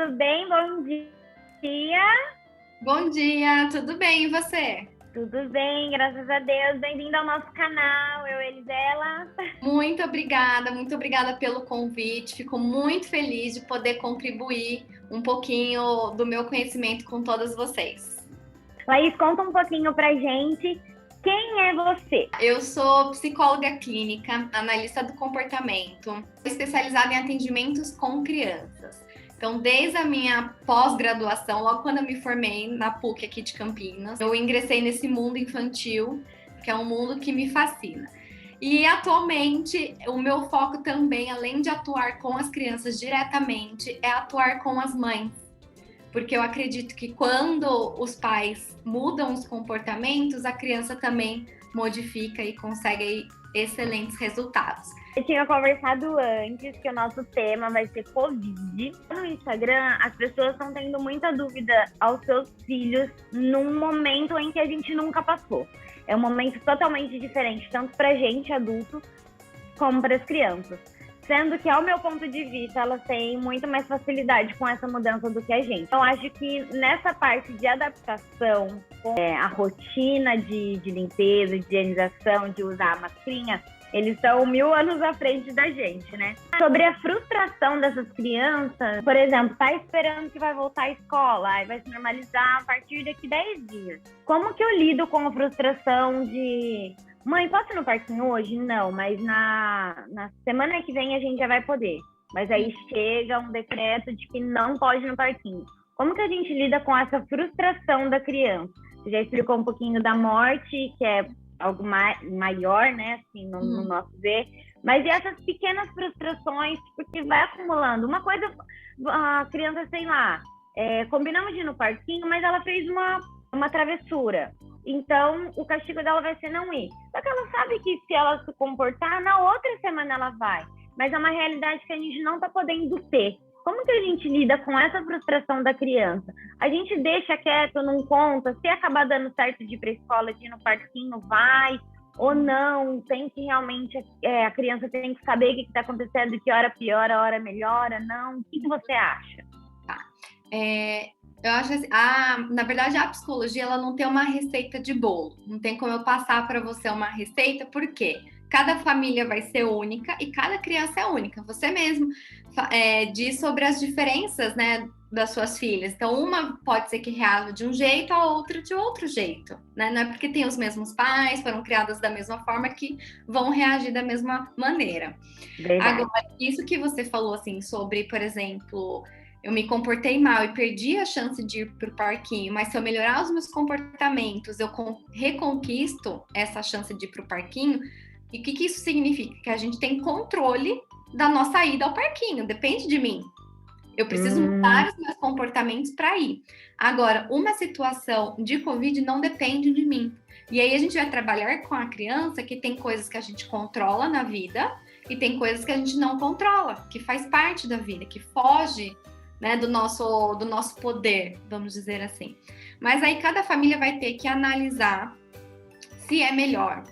tudo bem? Bom dia. Bom dia, tudo bem e você? Tudo bem, graças a Deus. Bem-vindo ao nosso canal, eu, Elisela. Muito obrigada pelo convite. Fico muito feliz de poder contribuir um pouquinho do meu conhecimento com todas vocês. Laís, conta um pouquinho pra gente. Quem é você? Eu sou psicóloga clínica, analista do comportamento, especializada em atendimentos com crianças. Então, desde a minha pós-graduação, logo quando eu me formei na PUC aqui de Campinas, eu ingressei nesse mundo infantil, que é um mundo que me fascina. E atualmente, o meu foco também, além de atuar com as crianças diretamente, é atuar com as mães. Porque eu acredito que quando os pais mudam os comportamentos, a criança também modifica e consegue excelentes resultados. Eu tinha conversado antes que o nosso tema vai ser Covid. No Instagram, as pessoas estão tendo muita dúvida aos seus filhos num momento em que a gente nunca passou. É um momento totalmente diferente, tanto pra gente, adulto, como para as crianças. Sendo que, ao meu ponto de vista, elas têm muito mais facilidade com essa mudança do que a gente. Então, acho que nessa parte de adaptação, a rotina de limpeza, de higienização, de usar a mascarinha, eles estão 1000 anos à frente da gente, né? Sobre a frustração dessas crianças, por exemplo, tá esperando que vai voltar à escola, aí vai se normalizar a partir daqui 10 dias. Como que eu lido com a frustração de... Mãe, posso ir no parquinho hoje? Não, mas na semana que vem a gente já vai poder. Mas aí chega um decreto de que não pode ir no parquinho. Como que a gente lida com essa frustração da criança? Você já explicou um pouquinho da morte, que é algo maior, né, assim, no nosso ver. Mas e essas pequenas frustrações, porque vai acumulando. Uma coisa, a criança, sei lá, combinamos de ir no parquinho, mas ela fez uma travessura. Então, o castigo dela vai ser não ir. Só que ela sabe que se ela se comportar, na outra semana ela vai. Mas é uma realidade que a gente não está podendo ter. Como que a gente lida com essa frustração da criança? A gente deixa quieto, não conta, se acabar dando certo de ir para a escola, de ir no parquinho, vai ou não? Tem que realmente, a criança tem que saber o que está acontecendo, que hora piora, a hora melhora, não? O que você acha? Tá. Eu acho assim, na verdade, a psicologia ela não tem uma receita de bolo. Não tem como eu passar para você uma receita, por quê? Cada família vai ser única e cada criança é única. Você mesmo diz sobre as diferenças, né, das suas filhas. Então, uma pode ser que reaja de um jeito, a outra de outro jeito, né? Não é porque tem os mesmos pais, foram criadas da mesma forma que vão reagir da mesma maneira. Verdade. Agora, isso que você falou, assim, sobre, por exemplo, eu me comportei mal e perdi a chance de ir para o parquinho, mas se eu melhorar os meus comportamentos, eu reconquisto essa chance de ir para o parquinho. E o que isso significa? Que a gente tem controle da nossa ida ao parquinho, depende de mim. Eu preciso mudar os meus comportamentos para ir. Agora, uma situação de Covid não depende de mim. E aí a gente vai trabalhar com a criança que tem coisas que a gente controla na vida e tem coisas que a gente não controla, que faz parte da vida, que foge, né, do nosso poder, vamos dizer assim. Mas aí cada família vai ter que analisar se é melhor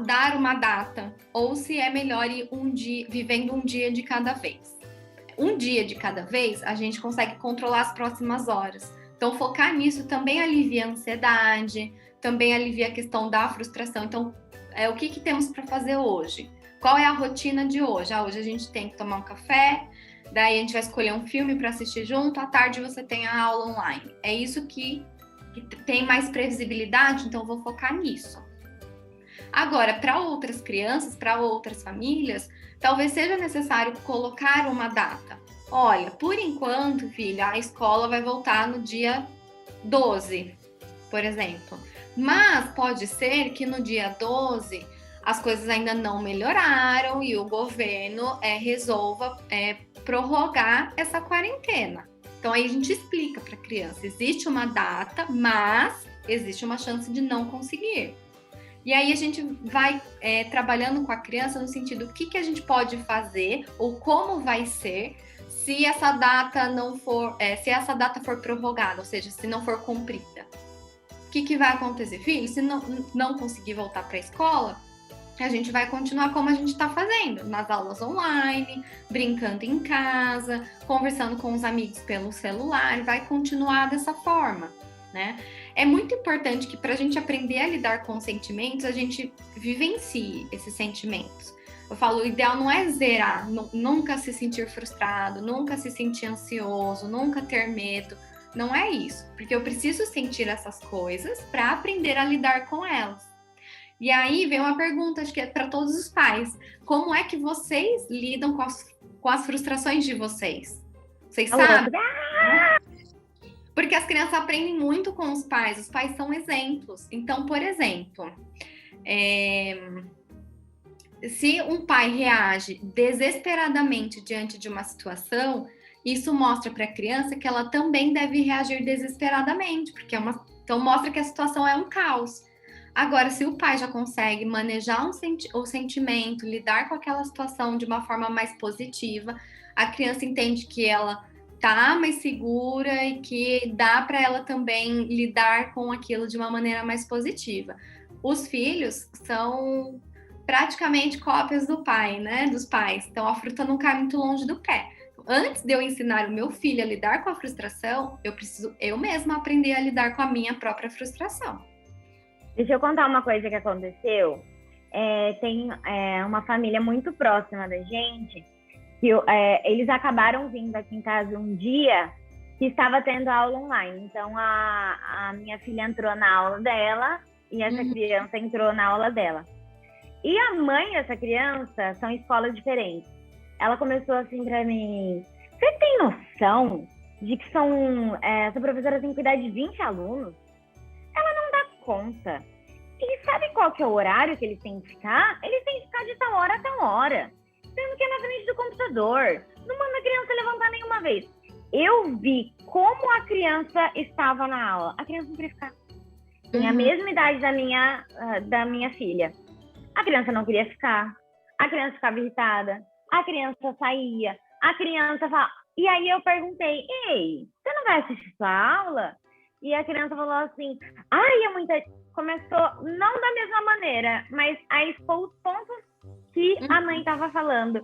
dar uma data ou se é melhor ir vivendo um dia de cada vez. Um dia de cada vez, a gente consegue controlar as próximas horas. Então, focar nisso também alivia a ansiedade, também alivia a questão da frustração. Então, o que temos para fazer hoje? Qual é a rotina de hoje? Hoje a gente tem que tomar um café, daí a gente vai escolher um filme para assistir junto, à tarde você tem a aula online. É isso que tem mais previsibilidade, então eu vou focar nisso. Agora, para outras crianças, para outras famílias, talvez seja necessário colocar uma data. Olha, por enquanto, filha, a escola vai voltar no dia 12, por exemplo. Mas pode ser que no dia 12 as coisas ainda não melhoraram e o governo resolva prorrogar essa quarentena. Então, aí a gente explica para a criança, existe uma data, mas existe uma chance de não conseguir. E aí a gente vai trabalhando com a criança no sentido o que a gente pode fazer ou como vai ser se essa data não for, se essa data for prorrogada, ou seja, se não for cumprida. O que vai acontecer, filho? Se não conseguir voltar para a escola, a gente vai continuar como a gente está fazendo, nas aulas online, brincando em casa, conversando com os amigos pelo celular, vai continuar dessa forma, né? É muito importante que para a gente aprender a lidar com os sentimentos, a gente vivencie esses sentimentos. Eu falo, o ideal não é zerar, nunca se sentir frustrado, nunca se sentir ansioso, nunca ter medo. Não é isso, porque eu preciso sentir essas coisas para aprender a lidar com elas. E aí vem uma pergunta, acho que é para todos os pais. Como é que vocês lidam com as frustrações de vocês? Vocês sabem? Porque as crianças aprendem muito com os pais são exemplos. Então, por exemplo, se um pai reage desesperadamente diante de uma situação, isso mostra para a criança que ela também deve reagir desesperadamente, porque então mostra que a situação é um caos. Agora, se o pai já consegue manejar o sentimento, lidar com aquela situação de uma forma mais positiva, a criança entende que ela tá mais segura e que dá para ela também lidar com aquilo de uma maneira mais positiva. Os filhos são praticamente cópias do pai, né? Dos pais. Então, a fruta não cai muito longe do pé. Antes de eu ensinar o meu filho a lidar com a frustração, eu preciso eu mesma aprender a lidar com a minha própria frustração. Deixa eu contar uma coisa que aconteceu. Tem uma família muito próxima da gente, que eles acabaram vindo aqui em casa um dia que estava tendo aula online. Então, a minha filha entrou na aula dela e essa criança entrou na aula dela. E a mãe dessa criança são escolas diferentes. Ela começou assim pra mim, você tem noção de que essa professora tem que cuidar de 20 alunos? Conta. E sabe qual que é o horário que eles têm que ficar? Eles têm que ficar de tal hora a tal hora. Sendo que é na frente do computador. Não manda a criança levantar nenhuma vez. Eu vi como a criança estava na aula. A criança não queria ficar. Tem a mesma idade da minha filha. A criança não queria ficar. A criança ficava irritada. A criança saía. A criança falava... E aí eu perguntei, ei, você não vai assistir sua aula? E a criança falou assim, é muita... Começou, não da mesma maneira, mas a expor os pontos que a mãe estava falando.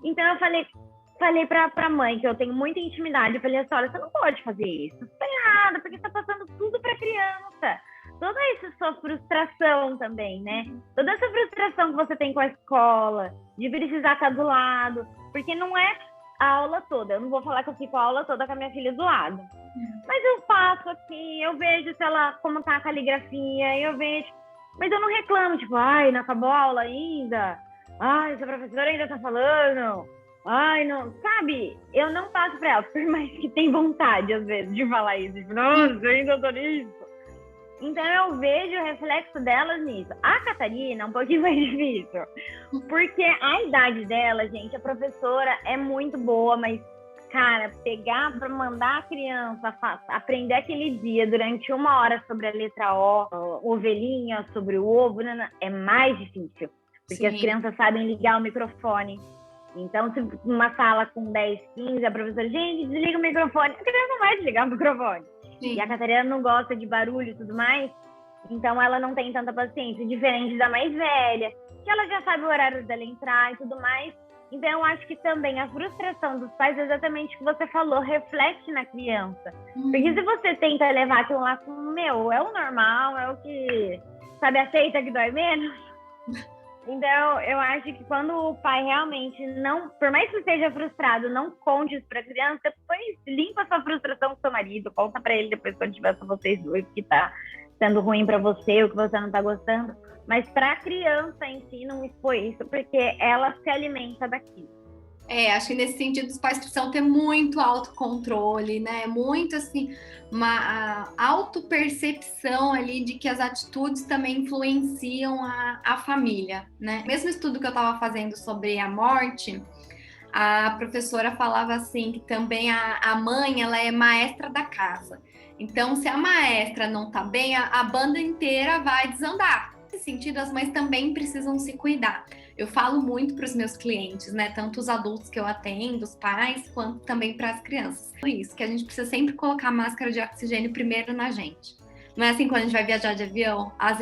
Então eu falei pra mãe, que eu tenho muita intimidade, eu falei assim, olha, você não pode fazer isso. Você tá errada, porque você tá passando tudo pra criança. Toda essa sua frustração também, né? Toda essa frustração que você tem com a escola, de precisar estar do lado, porque não é a aula toda. Eu não vou falar que eu fico a aula toda com a minha filha do lado. Mas eu passo aqui, eu vejo como tá a caligrafia, eu vejo. Mas eu não reclamo, tipo, não acabou a aula ainda. Essa professora ainda tá falando. Não. Sabe? Eu não passo pra ela, por mais que tem vontade, às vezes, de falar isso. Tipo, nossa, eu ainda tô nisso. Então eu vejo o reflexo delas nisso. A Catarina é um pouquinho mais difícil. Porque a idade dela, gente, a professora é muito boa, mas, cara, pegar para mandar a criança aprender aquele dia durante 1 hora sobre a letra O, ovelhinha, sobre o ovo, é mais difícil. Porque Sim. As crianças sabem ligar o microfone. Então, se uma sala com 10, 15, a professora, gente, desliga o microfone. A criança não vai desligar o microfone. Sim. E a Catarina não gosta de barulho e tudo mais, então ela não tem tanta paciência, diferente da mais velha, que ela já sabe o horário dela entrar e tudo mais. Então, eu acho que também a frustração dos pais, exatamente o que você falou, reflete na criança. Porque se você tenta levar aquilo lá como, é o normal, é o que, sabe, aceita que dói menos. Então, eu acho que quando o pai realmente não, por mais que esteja frustrado, não conte isso pra criança, depois limpa sua frustração com seu marido, conta pra ele depois quando tiver só vocês dois, o que tá sendo ruim pra você, o que você não tá gostando. Mas pra criança em si, não expor isso, porque ela se alimenta daquilo. Acho que nesse sentido os pais precisam ter muito autocontrole, né? Muito, assim, uma autopercepção ali de que as atitudes também influenciam a família, né? Mesmo estudo que eu estava fazendo sobre a morte, a professora falava assim, que também a mãe, ela é maestra da casa. Então, se a maestra não tá bem, a banda inteira vai desandar. Nesse sentido, as mães também precisam se cuidar. Eu falo muito para os meus clientes, né? Tanto os adultos que eu atendo, os pais, quanto também para as crianças. Por isso que a gente precisa sempre colocar a máscara de oxigênio primeiro na gente. Não é assim quando a gente vai viajar de avião, a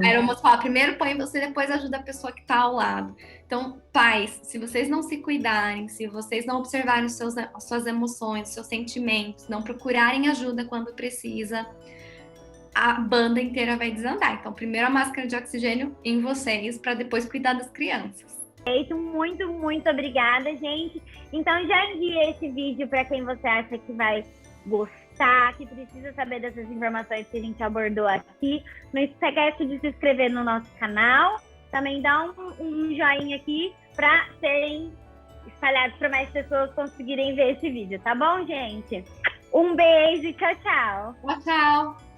aeromoça fala, primeiro põe você, depois ajuda a pessoa que está ao lado. Então, pais, se vocês não se cuidarem, se vocês não observarem as suas emoções, os seus sentimentos, não procurarem ajuda quando precisa, a banda inteira vai desandar. Então, primeiro a máscara de oxigênio em vocês, para depois cuidar das crianças. Muito, muito obrigada, gente. Então, já envia esse vídeo para quem você acha que vai gostar, que precisa saber dessas informações que a gente abordou aqui. Não esquece de se inscrever no nosso canal. Também dá um joinha aqui para serem espalhados para mais pessoas conseguirem ver esse vídeo, tá bom, gente? Um beijo e tchau, tchau. Tchau, tchau.